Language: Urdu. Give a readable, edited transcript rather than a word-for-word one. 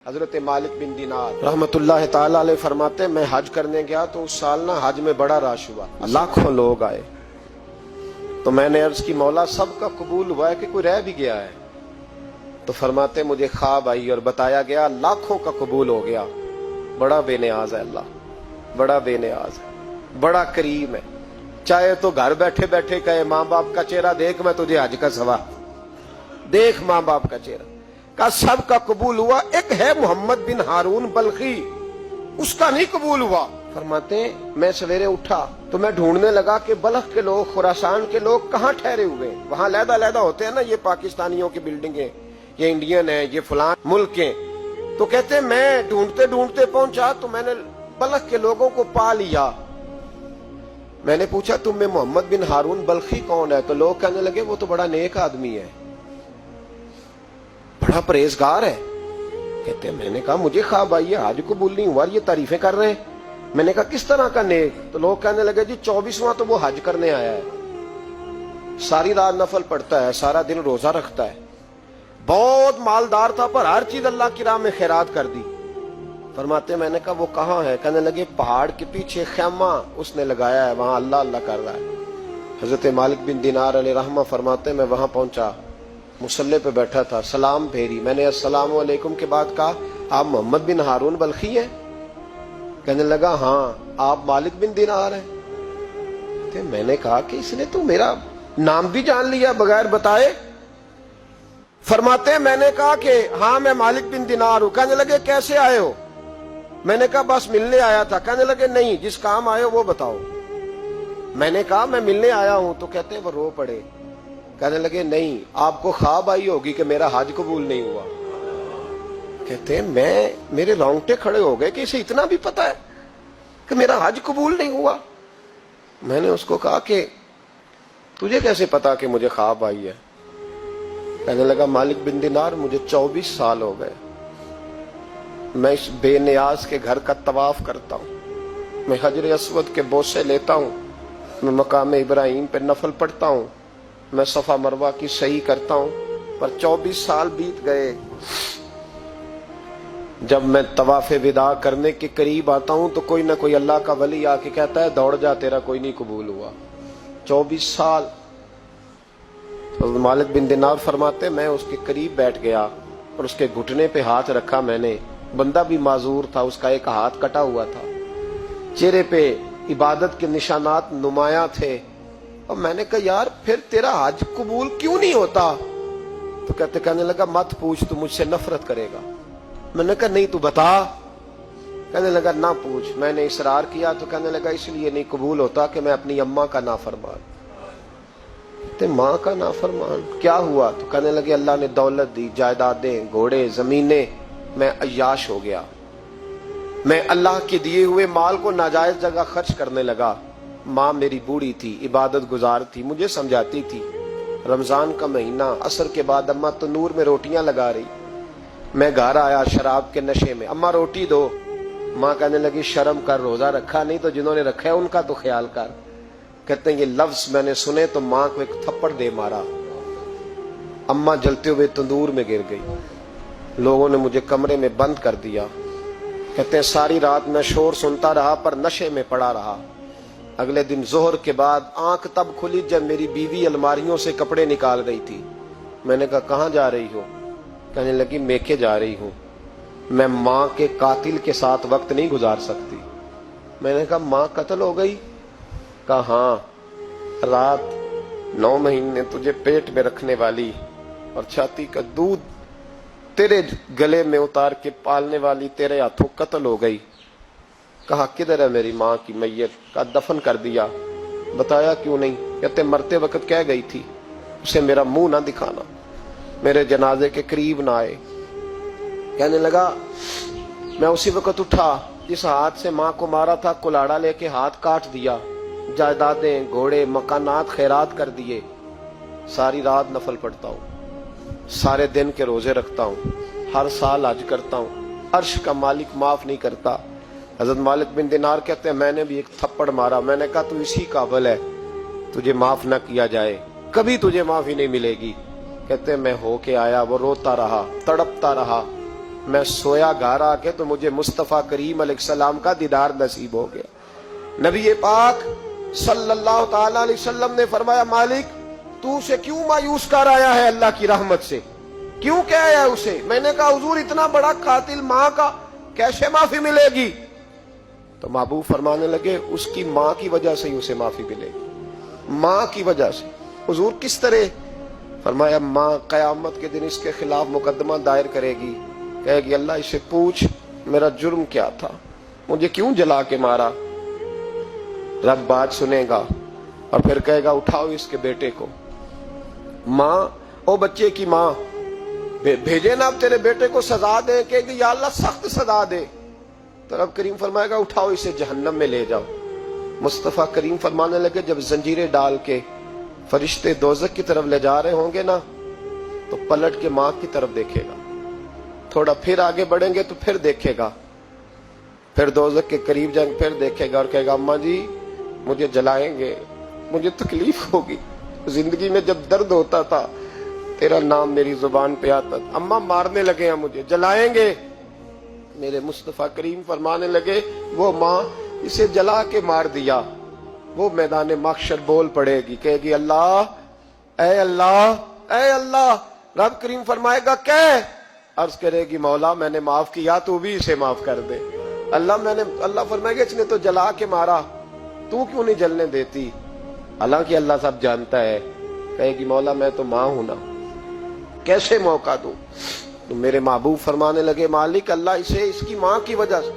حضرت مالک بن دینار رحمت اللہ تعالی علیہ فرماتے ہیں میں حج کرنے گیا تو اس سال نا حج میں بڑا رش ہوا، لاکھوں لوگ آئے، تو میں نے عرض کی مولا سب کا قبول ہوا ہے کہ کوئی رہ بھی گیا ہے؟ تو فرماتے مجھے خواب آئی اور بتایا گیا لاکھوں کا قبول ہو گیا۔ بڑا بے نیاز ہے اللہ، بڑا بے نیاز ہے، بڑا کریم ہے، چاہے تو گھر بیٹھے بیٹھے کہے ماں باپ کا چہرہ دیکھ میں تجھے حج کا ثواب دیکھ، ماں باپ کا چہرہ کا سب کا قبول ہوا، ایک ہے محمد بن ہارون بلخی اس کا نہیں قبول ہوا۔ فرماتے ہیں میں سویرے اٹھا تو میں ڈھونڈنے لگا کہ بلخ کے لوگ، خراسان کے لوگ کہاں ٹھہرے ہوئے ہیں، وہاں علیحدہ علیحدہ ہوتے ہیں نا، یہ پاکستانیوں کی بلڈنگیں، یہ انڈین ہیں، یہ فلان ملک کے، تو کہتے ہیں میں ڈھونڈتے ڈھونڈتے پہنچا تو میں نے بلخ کے لوگوں کو پا لیا۔ میں نے پوچھا تم میں محمد بن ہارون بلخی کون ہے؟ تو لوگ کہنے لگے وہ تو بڑا نیک آدمی ہے، بڑا پرہیزگار ہے۔ کہتے ہیں میں نے کہا مجھے خواب آئی ہے، حج قبول نہیں ہوا، یہ تعریفیں کر رہے ہیں۔ میں نے کہا کس طرح کا نیک؟ تو لوگ کہنے لگے جی 24واں تو وہ حج کرنے آیا ہے، ساری رات نفل پڑھتا ہے، سارا دن روزہ رکھتا ہے، بہت مالدار تھا پر ہر چیز اللہ کی راہ میں خیرات کر دی۔ فرماتے میں نے کہا وہ کہاں ہے؟ کہنے لگے پہاڑ کے پیچھے خیمہ اس نے لگایا ہے، وہاں اللہ اللہ کر رہا ہے۔ حضرت مالک بن دینار علیہ رحمہ فرماتے میں وہاں پہنچا، مصلی پہ بیٹھا تھا، سلام پھیری، میں نے السلام علیکم کے بعد کہا آپ محمد بن ہارون بلخی ہیں؟ کہنے لگا ہاں۔ آپ مالک بن دینار ہیں؟ میں نے کہا کہ اس نے تو میرا نام بھی جان لیا بغیر بتائے۔ فرماتے ہیں میں نے کہا کہ ہاں میں مالک بن دینار ہوں۔ کہنے لگے کیسے آئے ہو؟ میں نے کہا بس ملنے آیا تھا۔ کہنے لگے نہیں جس کام آئے ہو وہ بتاؤ۔ میں نے کہا میں ملنے آیا ہوں، تو کہتے ہیں وہ رو پڑے، کہنے لگے نہیں آپ کو خواب آئی ہوگی کہ میرا حج قبول نہیں ہوا۔ کہتے ہیں میرے رونگٹے کھڑے ہو گئے کہ اسے اتنا بھی پتا ہے کہ میرا حج قبول نہیں ہوا۔ میں نے اس کو کہا کہ تجھے کیسے پتا کہ مجھے خواب آئی ہے؟ کہنے لگا مالک بن دینار مجھے 24 سال ہو گئے، میں اس بے نیاز کے گھر کا طواف کرتا ہوں، میں حجر اسود کے بوسے لیتا ہوں، میں مقام ابراہیم پہ نفل پڑھتا ہوں، میں صفا مروہ کی سعی کرتا ہوں، پر 24 سال بیت گئے۔ جب میں طواف وداع کرنے کے قریب آتا ہوں تو کوئی نہ کوئی اللہ کا ولی آ کے کہتا ہے دوڑ جا تیرا کوئی نہیں قبول ہوا۔ 24 سال۔ مالک بن دینار فرماتے میں اس کے قریب بیٹھ گیا اور اس کے گھٹنے پہ ہاتھ رکھا، میں نے، بندہ بھی معذور تھا، اس کا ایک ہاتھ کٹا ہوا تھا، چہرے پہ عبادت کے نشانات نمایاں تھے، اور میں نے کہا یار پھر تیرا حج قبول کیوں نہیں ہوتا؟ تو کہنے لگا مت پوچھ تو مجھ سے نفرت کرے گا۔ میں نے کہا نہیں تو بتا۔ کہنے لگا نہ پوچھ۔ میں نے اصرار کیا تو کہنے لگا اس لیے نہیں قبول ہوتا کہ میں اپنی اماں کا نافرمان۔ تے ماں کا نافرمان کیا ہوا؟ تو کہنے لگے اللہ نے دولت دی، جائیدادیں، گھوڑے، زمینیں، میں عیاش ہو گیا، میں اللہ کے دیے ہوئے مال کو ناجائز جگہ خرچ کرنے لگا۔ ماں میری بوڑھی تھی، عبادت گزار تھی، مجھے سمجھاتی تھی۔ رمضان کا مہینہ، عصر کے بعد اماں تنور میں روٹیاں لگا رہی، میں گھر آیا شراب کے نشے میں، اماں روٹی دو۔ ماں کہنے لگی شرم کر، روزہ رکھا نہیں تو جنہوں نے رکھا ہے ان کا تو خیال کر۔ کہتے ہیں یہ لفظ میں نے سنے تو ماں کو ایک تھپڑ دے مارا، اماں جلتے ہوئے تندور میں گر گئی، لوگوں نے مجھے کمرے میں بند کر دیا۔ کہتے ہیں ساری رات میں شور سنتا رہا پر نشے میں پڑا رہا۔ اگلے دن ظہر کے بعد آنکھ تب کھلی جب میری بیوی الماریوں سے کپڑے نکال رہی تھی۔ میں نے کہا کہاں جا رہی ہو؟ کہنے لگی میکے جا رہی ہوں، میں ماں کے قاتل کے ساتھ وقت نہیں گزار سکتی۔ میں نے کہا ماں قتل ہو گئی؟ کہا ہاں، رات 9 مہینے تجھے پیٹ میں رکھنے والی اور چھاتی کا دودھ تیرے گلے میں اتار کے پالنے والی تیرے ہاتھوں قتل ہو گئی۔ کہا کدھر ہے میری ماں کی میت؟ کہا دفن کر دیا۔ بتایا کیوں نہیں؟ کہتے مرتے وقت کہہ گئی تھی اسے میرا منہ نہ دکھانا، میرے جنازے کے قریب نہ آئے۔ کہنے لگا میں اسی وقت اٹھا جس ہاتھ سے ماں کو مارا تھا، کلاڑا لے کے ہاتھ کاٹ دیا، جائیدادیں، گھوڑے، مکانات خیرات کر دیے۔ ساری رات نفل پڑھتا ہوں، سارے دن کے روزے رکھتا ہوں، ہر سال حج کرتا ہوں، عرش کا مالک معاف نہیں کرتا۔ حضرت مالک بن دینار کہتے ہیں میں نے بھی ایک تھپڑ مارا، میں نے کہا تو اسی قابل ہے تجھے معاف نہ کیا جائے، کبھی تجھے معافی نہیں ملے گی۔ کہتے ہیں میں ہو کے آیا، وہ روتا رہا، تڑپتا رہا، میں سویا گھر آ کے تو مجھے مصطفیٰ کریم علیہ السلام کا دیدار نصیب ہو گیا۔ نبی پاک صلی اللہ تعالی علیہ وسلم نے فرمایا مالک تو اسے کیوں مایوس کر آیا ہے اللہ کی رحمت سے، کیوں کہہ آیا ہے اسے؟ میں نے کہا حضور اتنا بڑا قاتل ماں کا کیسے معافی ملے گی؟ تو محبوب فرمانے لگے اس کی ماں کی وجہ سے ہی اسے معافی ملے گی، ماں کی وجہ سے۔ حضور کس طرح؟ فرمایا ماں قیامت کے دن اس کے خلاف مقدمہ دائر کرے گی، کہے گی اللہ اسے پوچھ میرا جرم کیا تھا، مجھے کیوں جلا کے مارا؟ رب بات سنے گا اور پھر کہے گا اٹھاؤ اس کے بیٹے کو۔ ماں او بچے کی ماں بھیجے نا اب تیرے بیٹے کو سزا دے، کہے گی یا اللہ سخت سزا دے، تو رب کریم فرمائے گا اٹھاؤ اسے جہنم میں لے جاؤ۔ مصطفیٰ کریم فرمانے لگے جب زنجیریں ڈال کے فرشتے دوزخ کی طرف لے جا رہے ہوں گے نا تو پلٹ کے ماں کی طرف دیکھے گا، تھوڑا پھر آگے بڑھیں گے تو پھر دیکھے گا، پھر دوزخ کے قریب جائیں گے پھر دیکھے گا اور کہے گا اماں جی مجھے جلائیں گے، مجھے تکلیف ہوگی، زندگی میں جب درد ہوتا تھا تیرا نام میری زبان پہ آتا تھا، اماں مارنے لگے ہیں مجھے، جلائیں گے۔ میرے مصطفیٰ کریم فرمانے لگے وہ ماں اسے جلا کے مار دیا، وہ میدان محشر بول پڑے گی، کہے گی اللہ اے اللہ اے اللہ۔ رب کریم فرمائے گا عرض کرے گی مولا میں نے معاف کیا تو بھی اسے معاف کر دے۔ اللہ فرمائے گا اس نے تو جلا کے مارا، تو کیوں نہیں جلنے دیتی؟ حالانکہ اللہ سب جانتا ہے، کہے گی مولا میں تو ماں ہوں نا، کیسے موقع دوں؟ تو میرے محبوب فرمانے لگے مالک اللہ اسے اس کی ماں کی وجہ سے